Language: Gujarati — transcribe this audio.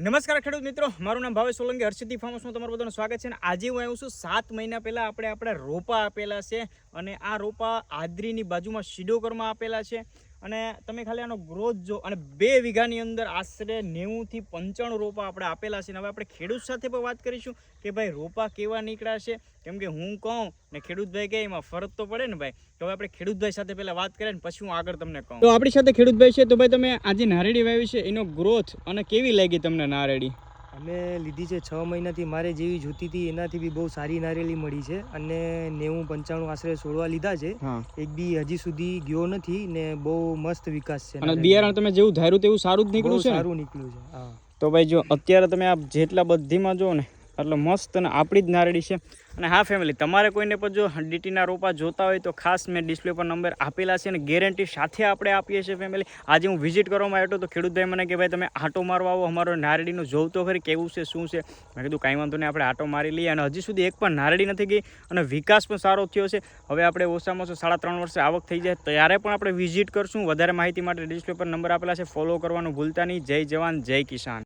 નમસ્કાર ખેડૂત મિત્રો, મારું નામ ભાવેશ સોલંકી, હર્ષિદી ફાર્મસમાં તમારું બધાનું સ્વાગત છે. અને આજે હું આવ્યો છું 7 મહિના પહેલાં આપણા રોપા આપેલા છે અને આ રોપા આદરીની બાજુમાં શિડોકરમાં આપેલા છે. અને તમે ખાલી આનો ગ્રોથ જો, અને 2 વીઘાની અંદર આશરે 90 થી 95 રોપા આપણે આપેલા છે. અને હવે આપણે ખેડૂત સાથે પણ વાત કરીશું કે ભાઈ રોપા કેવા નીકળ્યા છે, કેમ કે હું કહું ને ખેડૂતભાઈ કહે એમાં ફરક તો પડે ને ભાઈ. તો હવે આપણે ખેડૂતભાઈ સાથે પહેલાં વાત કરીએ ને પછી હું આગળ તમને કહું. તો આપણી સાથે ખેડૂતભાઈ છે. તો ભાઈ તમે આજે નારેડી વાવી છે, એનો ગ્રોથ અને કેવી લાગી તમને નારેડી? અમે લીધી છે 6 મહિનાથી. મારે જેવી જોતી હતી એનાથી બી બહુ સારી નારેલી મળી છે. અને 90-95 આશરે છોડવા લીધા છે. એક બી હજી સુધી ગયો નથી ને બહુ મસ્ત વિકાસ છે. અને બિયારણ તમે જેવું ધાર્યું તેવું સારું જ નીકળ્યું છે. સારું નીકળ્યું છે. હા. તો ભાઈ જો અત્યારે તમે આ જેટલા બધીમાં જો ને એટલે મસ્ત અને આપણી જ નારેડી છે. અને હા ફેમિલી, તમારે કોઈને પણ જો ડીટીના રોપા જોતા હોય તો ખાસ મેં ડિસ્પ્લે પર નંબર આપેલા છે અને ગેરંટી સાથે આપણે આપીએ છીએ ફેમિલી. આજે હું વિઝિટ કરવામાં આવ્યો તો ખેડૂતભાઈ મને કે ભાઈ તમે આટો મારવા આવો, અમારો નારેડીનું જોવું તો ખરી કેવું છે શું છે. મેં કીધું કાંઈ વાંધો નહીં, આપણે આટો મારી લઈએ. અને હજી સુધી એક પણ નારેડી નથી ગઈ અને વિકાસ પણ સારો થયો છે. હવે આપણે ઓછામાં ઓછો 3.5 વર્ષે આવક થઈ જાય ત્યારે પણ આપણે વિઝિટ કરશું. વધારે માહિતી માટે ડિસ્પ્લે પર નંબર આપેલા છે, ફોલો કરવાનું ભૂલતા નહીં. જય જવાન જય કિસાન.